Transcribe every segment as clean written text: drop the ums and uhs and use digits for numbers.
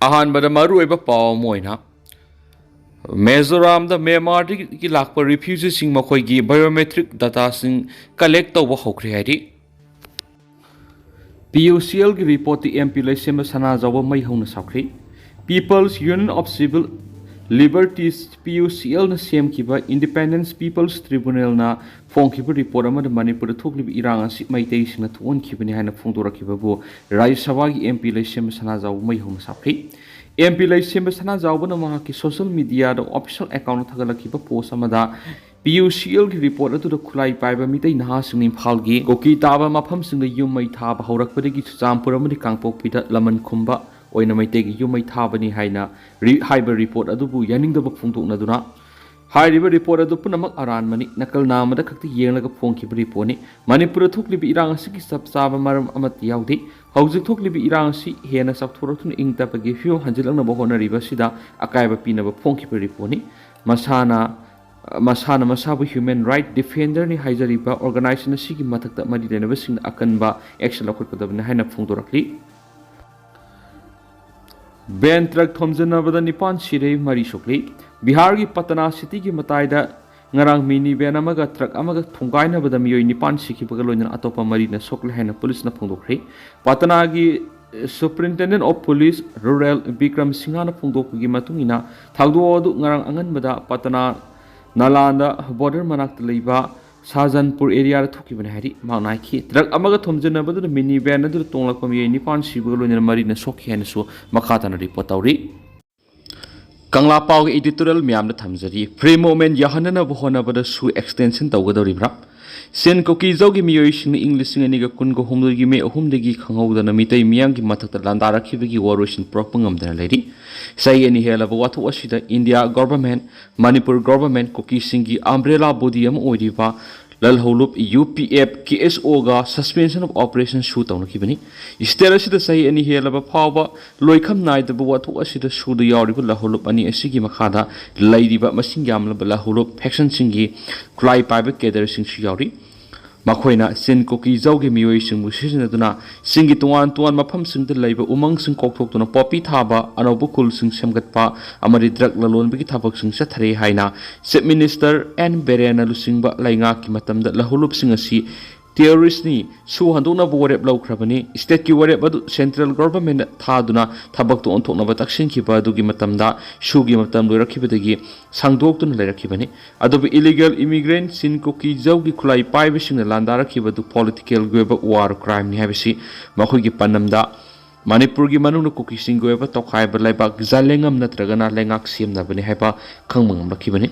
अहानबद मरुइबा पाव मोइना मिजोराम म्यांमार की लाप रिफ्यूजी मखोई बायोमेट्रिक डाटा कलेक्ट तब हौख्रे है PUCL की रिपोर्ट MP लैसेम सनाजाव मई हौना साख्री peoples union of civil liberties PUCL न सेमखिबा इंडिपेंडेंस पीपल्स ट्रिब्यूनल ना फोंखिबा रिपोर्ट अमद मणिपुर थोक्लिबा इरांग असि मैतैसिंगना थोनखिबनि हाइना फोंदोरखिबाबु राज्य सभा की MP लैसेम सनाजाव मई हौना साख्री MP लैसेम सनाजावना महाकी सोशल मीडिया ऑफिशियल अकाउंट थगलखिबा पोस्ट अमदा PUCL की रिपोर्ट अदुदा खुलाई पाइबा मितै नहासिंग इम्फाल की कोकी ताबा मफमसिंग युम मै थाबा हौरकपदगी चुचामपुर अमदि कांगपोकपिदा लमन खुंबा ओइना मैतैगी युम मै थाबनि हाइना हाइबा रिपोर्ट अदुबु यानिंगदबा फोंदोकनदुना हाइरिबा रिपोर्ट अदु पुनमक अरानमनि नकल नामदा खक्ति येंगलगा फोंखिबा रिपोर्टनि मणिपुर थोक्लिबि इरांग असि सब चाबा मरम अमति याउदे हौजिक थोक्लिबि इरांग असि हेना सपथोरथुन इंगतपगी फियो हंजिलंगनबा होनरिबा सिदा अकायबा पिनबा फोंखिबा रिपोर्टनि मसाना मसाबु ह्यूमन राइट डिफेंडर नि हाइजरिबा ऑर्गेनाइजेशन सिगी मथक्ता मरि लेनबसिंग अकनबा एक्शन लखोटकदबने हाइना फोंदोरखली बेन ट्रक थोमजनबदा निपान सिरे मरि सोकली बिहार की पटना सिटी की मताइदा ngarang mini van amaga truck amaga thungaina bada miyoi nipan sikhibaga loina atopa mari na sokle haina police na phongdokhri patna gi superintendent of police rural Bikram Singha na phongdokgi matungina thagdo adu ngarang angan bada patna nalanda border manak leiba Sajanpur area thoki bana hari maunai khi truck amaga thomjana bada mini van adu tonglakpa miyoi nipan sibaga loina mari na sokhi haina su makhata na report tawri Kangla Pau editorial Miam the Tamzari, free moment Yahana Bohonabada Su extension Tawgadoribra. Sen Kuki Zo Miyoi in English and Niga Kungo Home Gime whom the Gi Kango than a Mita Miangi Matata Landara Kibiki Warushin Propungum than a lady. Say any hell of what was she the India government, Manipur government, Kuki Singgi, umbrella bodium Odiva. Lalhouba Lup UPF KSO ga suspension of operation shoot on kibani istera sida sai ani helaba phawa loikham naida bu wathu asida sudu yawribu Lalhouba Lup ani asigi makhada laidiba masing yamlaba Lalhouba Lup faction singi cry private gather sing yawri Makoina Sen Kuki Zo Miyoi singbu sisinaduna singi tuan mafam sing the labor umang sing kokthokuna poppy thaba anobukul sing semgatpa amari drug lalon bigi thabak sing sathare haina Chief Minister N Biren alusingba lainga ki matamda Lalhouba Lup sing asi terrorist ni su handuna borep laukrabani state ki warep adu central government thaduna thabak to onthokna bataksin ki ba dugi matamda su gi matam loirakhibadagi sangdoktuna leirakhibani adobe illegal immigrant Sen Kuki Zo gi khulai paibising landarakibadu political gweba war crime ni habisi makhoi gi panamda Manipur की मनुन cookie सिंगोएबा तोखाइबा लाइबाक जालेंगम नत्रगना लेंगाक सेमनाबनि हाइबा खंगमंगम लखिबनि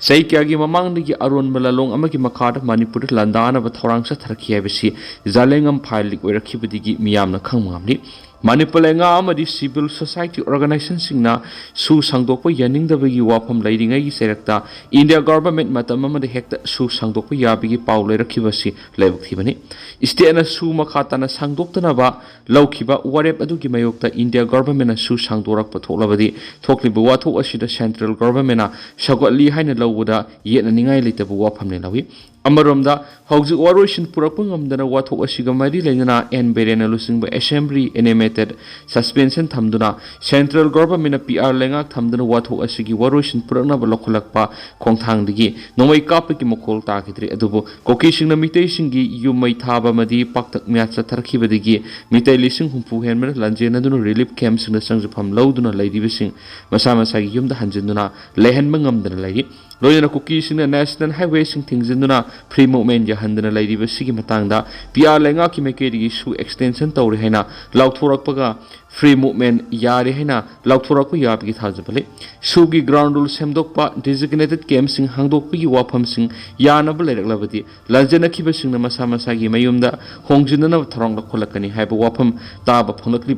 सही क्यागी ममांगदगी अरोनबा लालोंग अमगी मखाद Manipur लंदानबा थौरांगसा थरखि हाइबसि जालेंगम file leak ओइरखिबदिगी मियामना खंगमंगमनि Manipur lenga amadi civil society organization singna su sangdokpa yaningdabagi wafam leiringai gi serakta India government matam amadi hekta su sangdokpa yabigi paw leirakhibasi leibukthibani state su makhatana sangdoktana ba laukhiba warep adugi mayokta India government su sangdorakpa thoklabadi thokliba wathok asida central government na sagwali haina lawuda yetna ningai leitabu wafam ne lawi Amaromda hauji waroshin purapungamdana wathok asiga mari leina N Biren alusingba assembly animated suspension thamduna central government PR lengak thamduna wathok asigi waroshin purakna balokholakpa khongthangdigi nomai kapki mokhol takidri adubu kokisingna mitei singi yumai thaba madi paktak myatsa tharkhibadigi mitei lising humpu henmen lanjena dunu relief camp singna sangjpham lawduna laidibising masa masagi yumda hanjinduna lehenma ngamdana laidi Loyana Kuki sing national highway sing things in free movement Yahandana lady was Sigi Matanga, PR Langaki Makedi su extension Tauri Hena, Lauthorakpaga, free movement Yari Hena, Lauthoraku Yabi Hazapale, Sugi ground rules Hemdokpa, designated camps sing Hangdokpi Wapam sing Yanabal Lavati, Lajana Kibasing Masamasagi Mayumda, Hongjina Tronga Kolakani, Hyper Wapam, Taba Ponakli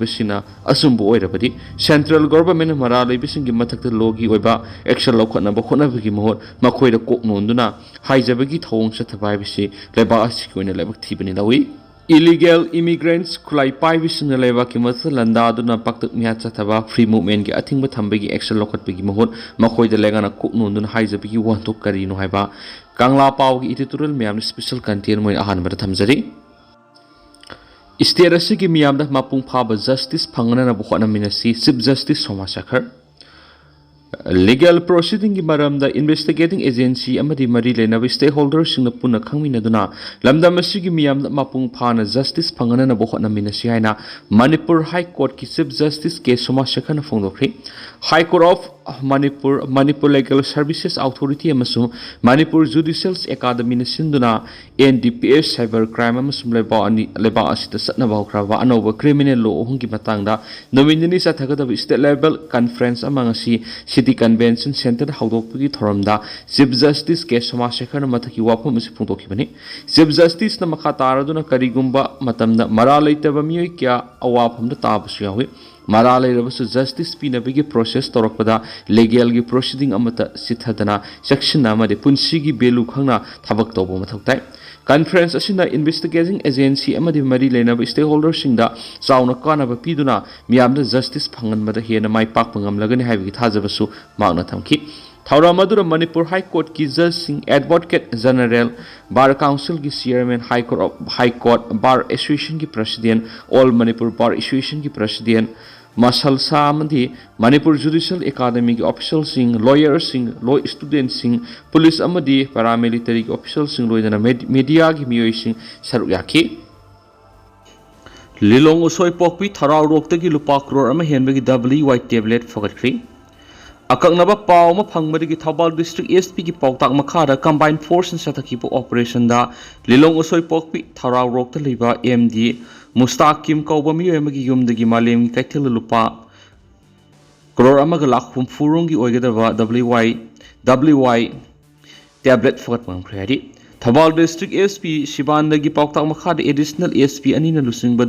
Asumbu Oirabadi, central government Marali Bising Matak the Logi Weba, Action Lokana Bokona Makoida Kok Nunduna, Haizabagi Tong Satabaisi, Leba Asikuina Lebak Tibani Lawi. Illegal immigrants Kulai Pibis in the Levakimath, Landaduna Paktak Miatsataba, free movement, I think Matambagi Action Lokat Bigi Mahot, Makoida Legana Kok Nundun, Haizabagi want to Karino Haiba, Kangla Pau editorial Miam special contain when Ahan Tamzari. State asigi miyamda mapung phaba justice phangana bu honaminasi Chief Justice Soma Shakhar legal proceeding ki maramda investigating agency amadi mari lenaba stakeholders singna puna khangminaduna lamdam asigi miyamda mapung phana justice phangana na bu honaminasi haina Manipur High Court ki Chief Justice K Soma Shakhar na phongdokri High Court of Manipur Legal Services Authority amasung Manipur Judicial Academy na sinduna NDPS cyber crime amasung leba asita satna bawkraba anoba criminal law hungi matangda nominee sa thagada state level conference amang si City Convention Center hawdokpagi thoramda Chief Justice K Soma Shakhar na mathaki wapam asi phungtokibani Chief Justice na makha taraduna karigumba matamda mara leitaba miyoi kya awaphamda tabasu yawi mara leirabasu justice pinabigi process torakpada legal gi proceeding amata sithadana section amade punsigi belu khangna thabak tobo mathoktai conference asina investigating agency amadi mari lenaba stakeholders singda chauna kanaba piduna miyamda justice phanganmada hena mai pak pangamlagani haibigi thajabasu mauna thamki Thauramadu Manipur High Court ki Judge Singh Advocate General Bar Council ki Chairman High Court Bar Association ki President All Manipur Bar Association ki President Masal Samadi Manipur Judicial Academy ki official sing lawyers sing law students sing police amadi paramilitary ki official sing loidana media ki miyoi sing saruyaki Lilong usoi pokpi tharau rokta ki lupa crore ama henbagi WY tablet fagatri Akaknaba pau ma phangmadi Thaubal District SP ki pautak makhada combined force sathaki po operation da Lilong usoi pokpi tharau rokta liba MD Mustakim kauba miyo emagi yumdagi malem ki kaithil lupa crore amaga lakhum furungi oigadaba WY tablet fagat pang khari Thaubal District SP Shibandagi pautak makhada additional SP anina lusingba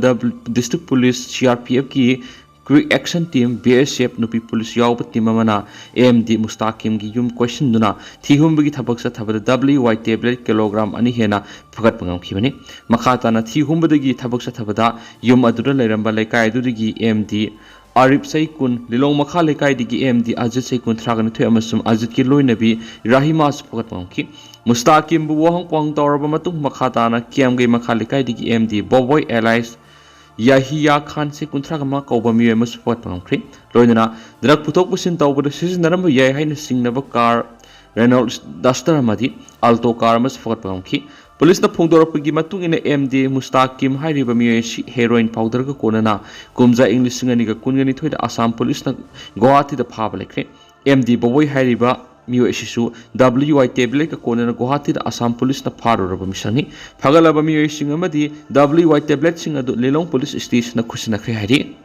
District Police CRPF ki Quick Action Team BSF Nupi Police Yawba Team Amana AMD Mustakim gi yum question duna thihum gi thabak sa thabada WY tablet kilogram ani hena phagat pangam khibani makhata na thihum badagi thabak sa thabada yum adura leiramba lekai adudagi AMD Arif Saikun Lilong makha lekai digi AMD Ajit Saikun thragani thoi amasum Ajit ki loinabi Rahima phagat pangam khi Mustakim bu wahang pang tawraba matung makhata na kiam ge makha lekai digi AMD Boboy Allies Yahiya Khan se kuntra kama kauba miwe ma support pangkri loinana drak putok pusin tawbada sisinaramba yai haina singnaba car Renault Duster amadi Alto car ma support pangki police na phongdorapagi matung ina MD Mustakim hairiba miwe heroin powder ka konana kumja English singani ka kungani thoida Assam police na Guwahati da phaba lekre MD boboy hairiba Mio Ishisu WY tablet ka kona Guwahati da Assam Police na pharuraba misani phagalaba mio ising amadi WY tablet sing adu Lilong Police Station na khusina khre hari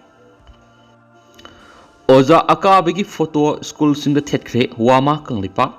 Oza akabagi photo school sing da thetkre wama kanglipa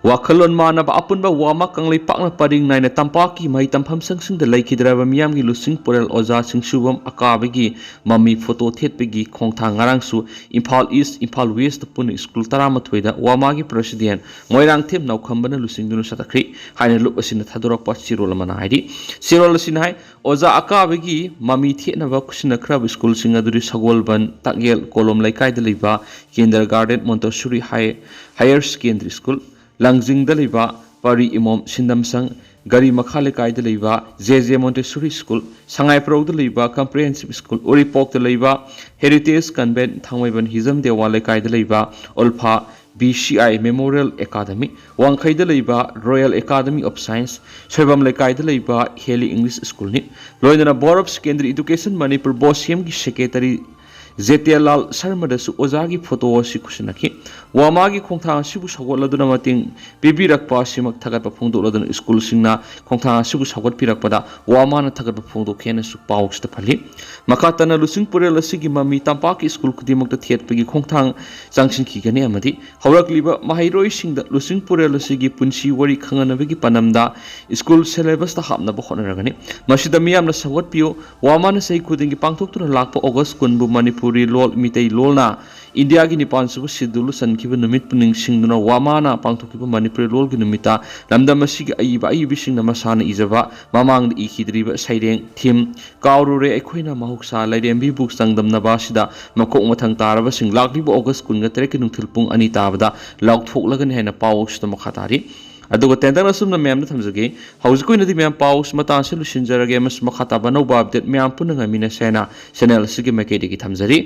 Wakalon manaba apunba wama kanglipak na paring naina tampaki mai tampham sangsing da laikhidraba miyam gi lusing porel oza sing subam akabagi mami photo thetpegi khongthang ngarangsu Imphal East Imphal West pun school taramathoi da wama gi president moirang them naukhambana lusing dunu satakri haina lup asina thadorak pa chirol mana haidi chirol asin hai oza akabagi mami thena ba kusina krab school sing aduri sagolban tagyel kolom laikai da leiba kindergarten Montessori higher secondary school Langjing da leiba Pari Imom Sindamsang Gari Makhale kai da leiba JJ Montessori School Sangai Pro da leiba Comprehensive School Uripok da leiba Heritage Convent Thangmaiban Hizam Dewale kai da leiba Olpha BCI Memorial Academy Wangkhai da leiba Royal Academy of Science Soibam Lekai da leiba Heli English School ni loinana Board of Secondary Education Manipur Bosiam gi Secretary Zetialal Sharma da su ozagi photo si kusinaki wamagi khongthang sibu sagot laduna mating bibirak pa simak thagat pa phungdo laduna school singna khongthang sibu sagot pirak pada wamana thagat pa phungdo khena su paux ta phali makatana lusing purel asigi mami tampaki school kudimak ta thiet pegi khongthang changsin ki gani amadi haurak liba mahairoi singda lusing purel asigi punsi wari khangana begi panamda school syllabus ta hapna ba khona ragani masida miyamna sagot pio wamana sei khudingi pangthok tuna lakpa august kunbu manipur Lol Mitei Lolna India ki Nipan Subu Sidulu San Kiba Numit Puning Singduna Wamana Pangtokiba Manipur Lol Ginumita Lamda Masig Aiba Ayubishing Namasana Izava Mamang Ikidriba Saideng Tim Kaurure Equina Mahuksa Lady books Tangdam Nabashida Makok Matang Taraba Sing Laklibo August Kunga Trekinung Tilpung Anitabada Lauk Lagan Hena Paus the Makatari ꯑꯗꯨꯒ ꯇꯦꯟꯇꯛꯅ ꯑꯁꯨꯝꯅ ꯃꯌꯥꯝꯗ ꯊꯝꯖꯒꯦ ꯍꯧꯖꯤꯛ ꯑꯣꯏꯅꯗꯤ ꯃꯌꯥꯝ ꯄꯥꯎ ꯃꯇꯥꯡꯁꯤ ꯂꯣꯏꯁꯤꯟꯖꯔꯒꯦ ꯑꯃꯁꯨꯡ ꯃꯈꯥ ꯇꯥꯕ ꯑꯅꯧꯕ ꯑꯞꯗꯦꯠ ꯃꯌꯥꯝ ꯄꯨꯟꯅ ꯉꯥꯏꯃꯤꯟꯅꯁꯦꯅ ꯆꯦꯅꯦꯜ ꯑꯁꯤꯒꯤ ꯃꯥꯏꯀꯩꯗꯒꯤ ꯊꯝꯖꯔꯤ